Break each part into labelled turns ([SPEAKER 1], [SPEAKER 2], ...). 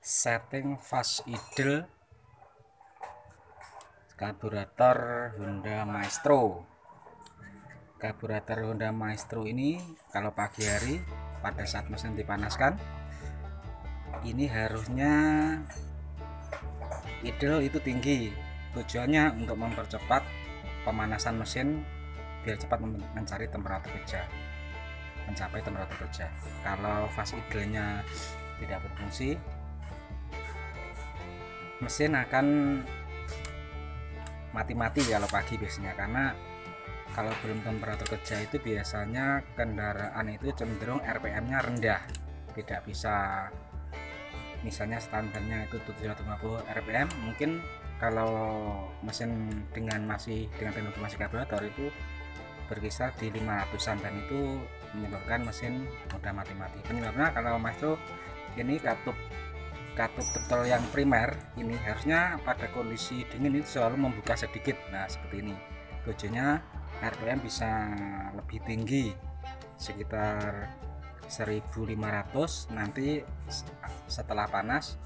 [SPEAKER 1] Setting fast idle karburator Honda Maestro. Karburator Honda Maestro ini kalau pagi hari pada saat mesin dipanaskan, ini harusnya idle itu tinggi. Tujuannya untuk mempercepat pemanasan mesin biar cepat mencapai temperatur kerja. Kalau fast idle-nya tidak berfungsi, mesin akan mati-mati kalau pagi biasanya, karena kalau belum temperatur kerja itu biasanya kendaraan itu cenderung RPM-nya rendah, tidak bisa, misalnya standarnya itu 750 RPM, mungkin kalau mesin masih dengan teknologi masih karburator itu berkisar di 500-an, dan itu menyebabkan mesin mudah mati-mati. Penyebabnya kalau Maestro ini katup throttle yang primer ini harusnya pada kondisi dingin itu selalu membuka sedikit. Nah seperti ini, tujuannya RPM bisa lebih tinggi sekitar 1500, nanti setelah panas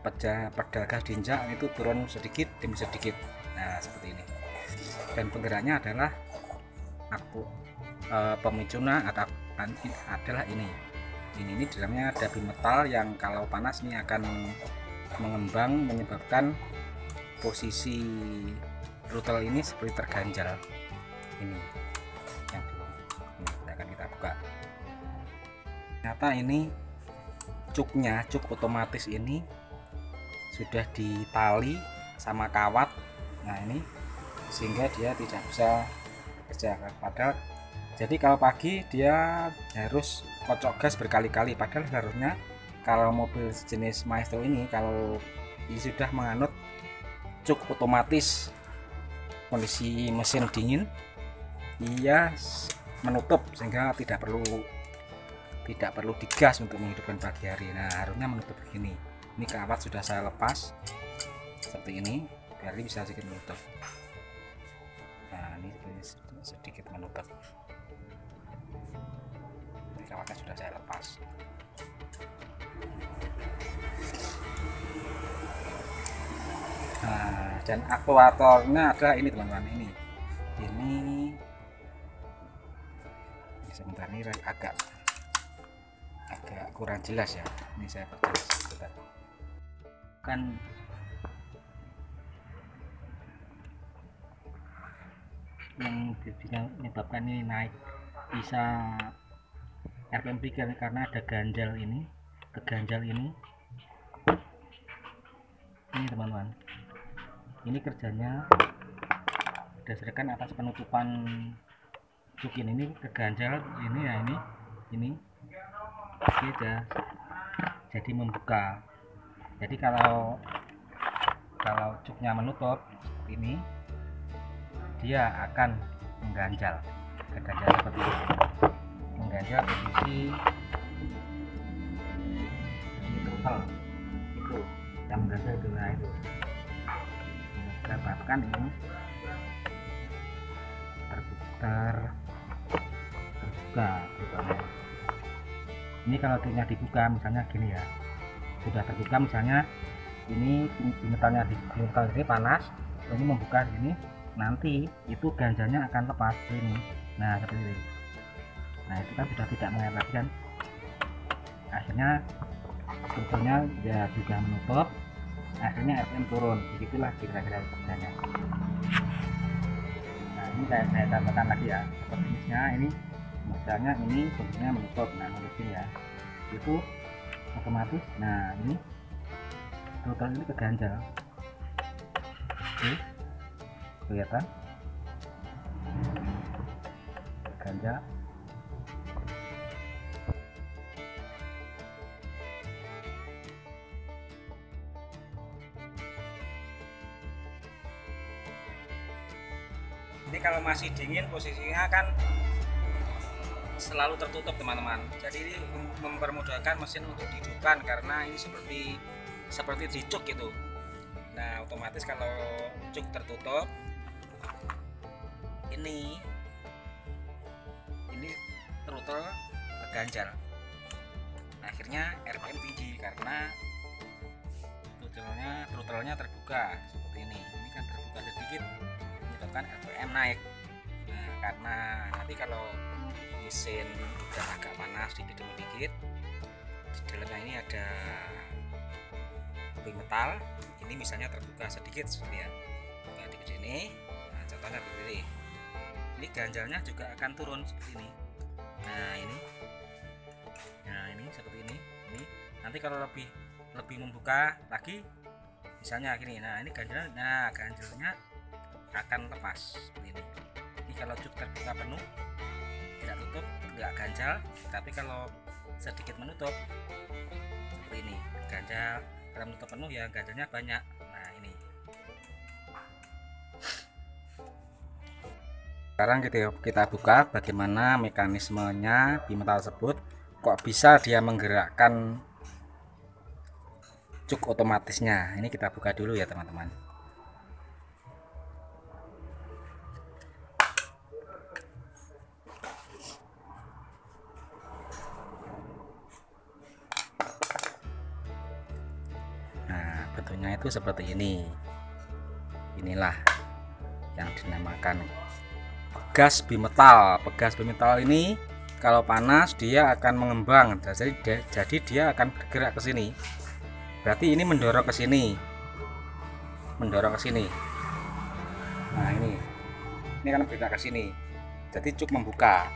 [SPEAKER 1] pedal gas diinjak itu turun sedikit demi sedikit. Nah seperti ini, dan penggeraknya adalah pemicunya adalah ini di dalamnya ada bimetal yang kalau panas ini akan mengembang, menyebabkan posisi throttle ini seperti terganjal. Ini yang akan kita buka. Ternyata ini cuk otomatis ini sudah ditali sama kawat. Nah ini sehingga dia tidak bisa kerja. Padahal jadi kalau pagi dia harus kocok gas berkali-kali, padahal harusnya kalau mobil jenis Maestro ini kalau sudah menganut cuk otomatis, kondisi mesin dingin ia menutup sehingga tidak perlu digas untuk menghidupkan pagi hari. Nah harusnya menutup begini. Ini kawat sudah saya lepas seperti ini biar bisa sedikit menutup. Nah ini sedikit menutup, kawatnya sudah saya lepas. Nah, dan aktuatornya ada ini teman-teman, ini sebentar, ini agak kurang jelas ya, ini saya perjelas sebentar. Kan yang menyebabkan ini naik bisa RPM tinggi karena ada ganjal ini, keganjal ini teman-teman. Ini kerjanya berdasarkan atas penutupan cuk ini keganjal ini ya, ini sudah jadi membuka. Jadi kalau cuknya menutup ini, dia akan mengganjal seperti ini, mengganjal posisi throttle itu yang mengganjal itu. Nah itu menyebabkan ini terbuka. Ini kalau truknya dibuka misalnya gini ya, sudah terbuka misalnya ini metalnya di metal ini panas, ini membuka ini, nanti itu ganjalnya akan lepas ini. Nah seperti ini. Nah itu kan sudah tidak mengalir lagi kan, akhirnya strukturnya ya juga menutup, akhirnya RPM turun. Begitulah kira-kira kerjanya. Nah ini saya tambahkan lagi ya, sepertinya ini misalnya ini bentuknya menutup. Nah menutup ya itu otomatis. Nah ini throttle ini keganjal. Oke, kelihatan keganjal. Ini kalau masih dingin posisinya kan selalu tertutup teman-teman, jadi ini mempermudahkan mesin untuk dihidupkan karena ini seperti di cuk gitu. Nah otomatis kalau cuk tertutup ini throttle keganjal, akhirnya RPM tinggi karena throttle-nya terbuka seperti ini. Ini kan terbuka sedikit menyebabkan RPM naik. Nah, karena nanti kalau mesin udah agak panas dikit, di dalamnya ini ada metal, ini misalnya terbuka sedikit seperti ya, buka dikit ini. Nah, contohnya seperti ini. Ini ganjalnya juga akan turun seperti ini. Nah ini seperti ini. Ini nanti kalau lebih membuka lagi, misalnya gini. Nah ini ganjalnya, ganjalnya akan lepas seperti ini. Ini kalau jok terbuka penuh, tidak tutup, nggak ganjal. Tapi kalau sedikit menutup seperti ini, ganjal. Kalau menutup penuh ya ganjalnya banyak. Nah ini. Sekarang kita buka bagaimana mekanismenya bimetal tersebut, kok bisa dia menggerakkan cuk otomatisnya. Ini kita buka dulu ya teman-teman. Nah bentuknya itu seperti ini. Inilah yang dinamakan pegas bimetal. Pegas bimetal ini kalau panas dia akan mengembang, jadi dia akan bergerak ke sini. Berarti ini mendorong ke sini, mendorong ke sini. Nah ini kan bergerak ke sini, jadi cuk membuka.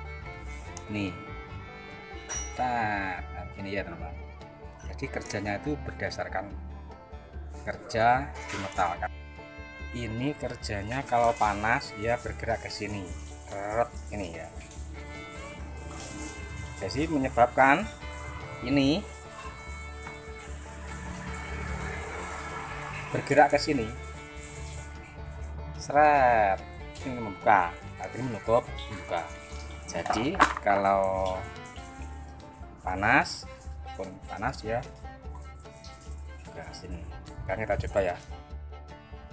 [SPEAKER 1] Nih, ini ya teman-teman. Jadi kerjanya itu berdasarkan kerja bimetal. Ini kerjanya kalau panas dia bergerak ke sini, ini ya. Jadi menyebabkan ini bergerak ke sini, seret, ini membuka, artinya menutup, membuka. Jadi kalau panas ya ke sini. Sekarang kita coba ya.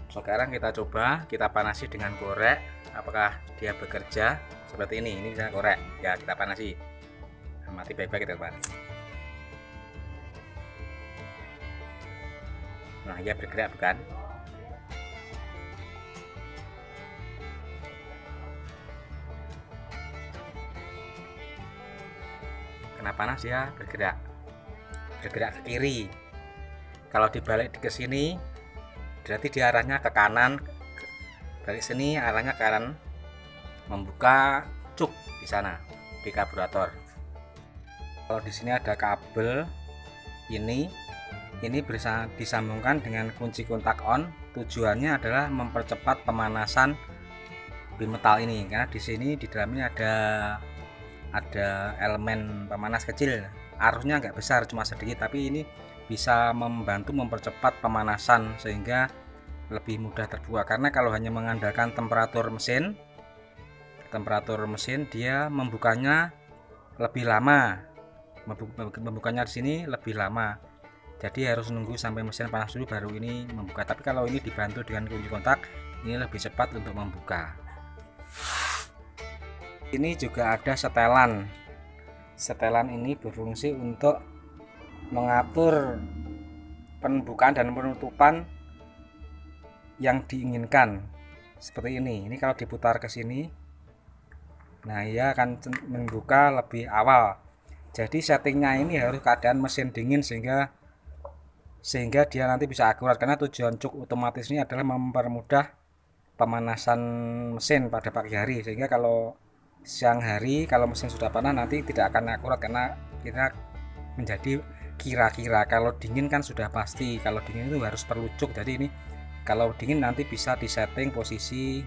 [SPEAKER 1] Sekarang kita coba, kita panasi dengan korek, apakah dia bekerja seperti ini. Ini bisa korek ya, kita panasi. Mati baik-baik kita teman. Nah ya bergerak bukan? Kena panas ya bergerak ke kiri. Kalau dibalik ke sini berarti dia arahnya ke kanan, balik sini arahnya ke kanan, membuka cuk di sana di karburator. Kalau di sini ada kabel ini bisa disambungkan dengan kunci kontak on. Tujuannya adalah mempercepat pemanasan bimetal ini, karena di sini di dalamnya ada elemen pemanas kecil. Arusnya nggak besar, cuma sedikit, tapi ini bisa membantu mempercepat pemanasan sehingga lebih mudah terbuka. Karena kalau hanya mengandalkan temperatur mesin dia membukanya lebih lama, membukanya di sini lebih lama. Jadi harus nunggu sampai mesin panas dulu baru ini membuka. Tapi kalau ini dibantu dengan kunci kontak, ini lebih cepat untuk membuka. Ini juga ada setelan. Setelan ini berfungsi untuk mengatur pembukaan dan penutupan yang diinginkan. Seperti ini. Ini kalau diputar ke sini, nah ia akan membuka lebih awal. Jadi settingnya ini harus keadaan mesin dingin sehingga dia nanti bisa akurat, karena tujuan cuk otomatis ini adalah mempermudah pemanasan mesin pada pagi hari, sehingga kalau siang hari kalau mesin sudah panas nanti tidak akan akurat karena kita menjadi kira-kira. Kalau dingin kan sudah pasti, kalau dingin itu harus perlu cuk. Jadi ini kalau dingin nanti bisa disetting posisi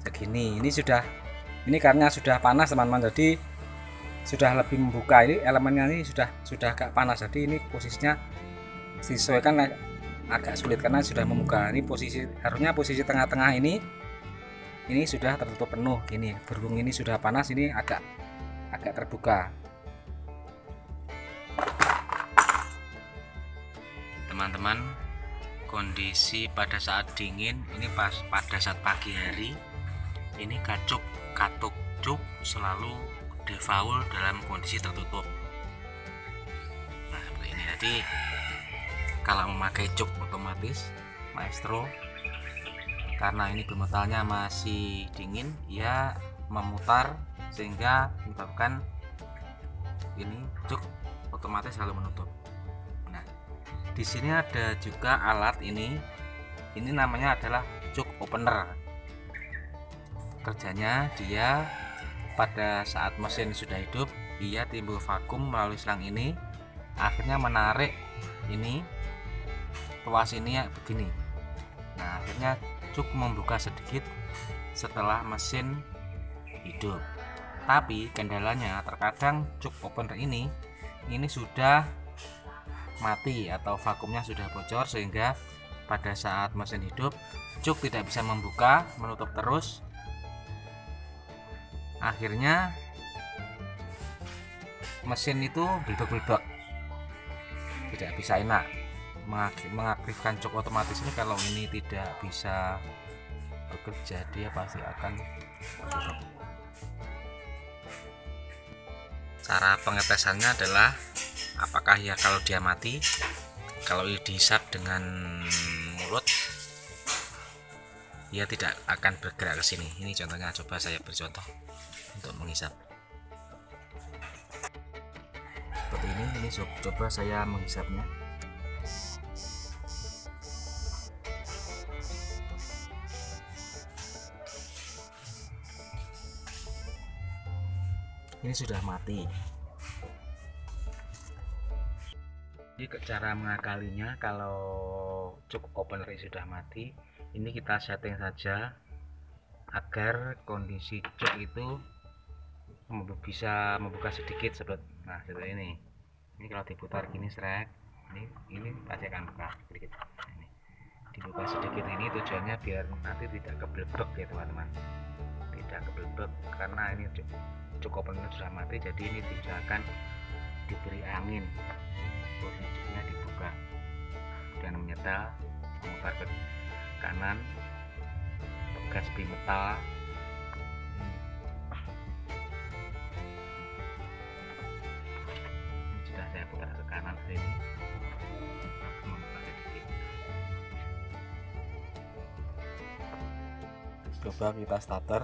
[SPEAKER 1] segini. Ini karena sudah panas teman-teman, jadi sudah lebih membuka. Ini elemennya ini sudah agak panas, jadi ini posisinya disesuaikan agak sulit karena sudah membuka. Ini harusnya posisi tengah-tengah ini sudah tertutup penuh gini. Berhubung ini sudah panas, ini agak terbuka. Teman-teman, kondisi pada saat dingin ini pada saat pagi hari ini katuk cuk selalu default dalam kondisi tertutup. Nah seperti ini. Jadi kalau memakai cuk otomatis Maestro, karena ini bimetalnya masih dingin, ia memutar sehingga menyebabkan ini cuk otomatis selalu menutup. Nah, di sini ada juga alat ini namanya adalah cuk opener. Kerjanya dia pada saat mesin sudah hidup, ia timbul vakum melalui selang ini, akhirnya menarik ini tuas ini ya begini. Nah, akhirnya cuk membuka sedikit setelah mesin hidup. Tapi kendalanya terkadang cuk opener ini sudah mati atau vakumnya sudah bocor, sehingga pada saat mesin hidup cuk tidak bisa membuka, menutup terus. Akhirnya mesin itu belbek-belbek, tidak bisa enak. Mengaktifkan cuk otomatis ini kalau ini tidak bisa bekerja, dia pasti akan tutup. Cara pengetesannya adalah apakah ya kalau dia mati, kalau dihisap dengan mulut dia tidak akan bergerak ke sini. Ini contohnya, coba saya beri contoh untuk menghisap seperti ini coba saya menghisapnya. Ini sudah mati. Jadi cara mengakalinya, kalau cuk opener sudah mati, ini kita setting saja agar kondisi cuk itu bisa membuka sedikit seperti ini. Ini kalau diputar gini srek, ini pasti akan buka sedikit. Ini dibuka sedikit, ini tujuannya biar nanti tidak keblebek ya teman-teman, tidak keblebek, karena ini cuk opener sudah mati, jadi ini tidak akan diberi angin. Posisinya dibuka dan menyetel, memutar ke kanan, gas bimetal. Ini sudah saya putar ke kanan sini, coba kita starter.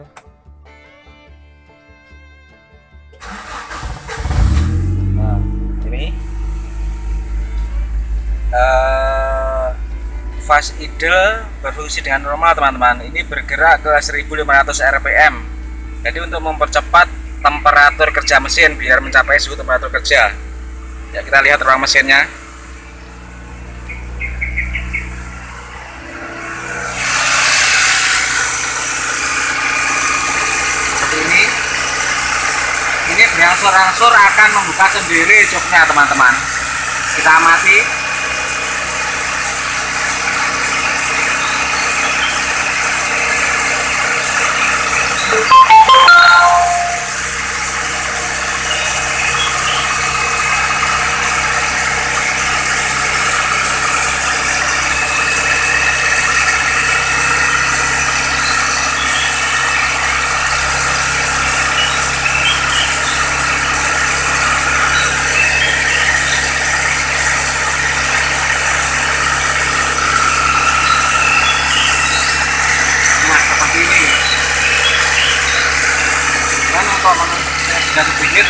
[SPEAKER 1] Nah, ini fast idle berfungsi dengan normal teman-teman. Ini bergerak ke 1500 rpm. Jadi untuk mempercepat temperatur kerja mesin biar mencapai suhu temperatur kerja. Ya, kita lihat ruang mesinnya. Seperti ini. Ini berangsur-angsur akan membuka sendiri cuknya teman-teman. Kita amati. Sudah sedikit.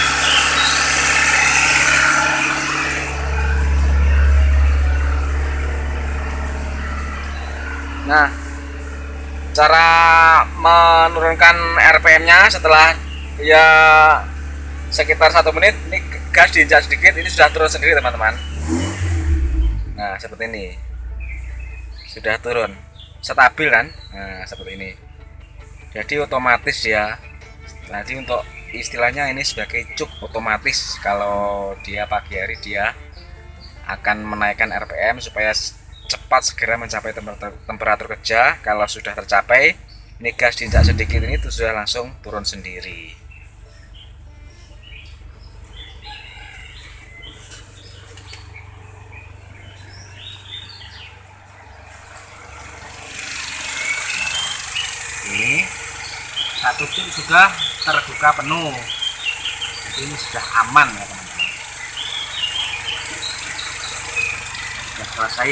[SPEAKER 1] Nah, cara menurunkan RPM-nya setelah ya sekitar 1 menit, ini gas diinjak sedikit, ini sudah turun sendiri teman-teman. Nah, seperti ini, sudah turun, stabil kan? Nah, seperti ini. Jadi otomatis ya. Nanti untuk istilahnya ini sebagai cuk otomatis. Kalau dia pagi hari, dia akan menaikkan RPM supaya cepat segera mencapai temperatur kerja. Kalau sudah tercapai, ini gas diinjak sedikit, ini itu sudah langsung turun sendiri. Ini satu cuk sudah terbuka penuh, jadi ini sudah aman ya teman-teman. sudah selesai.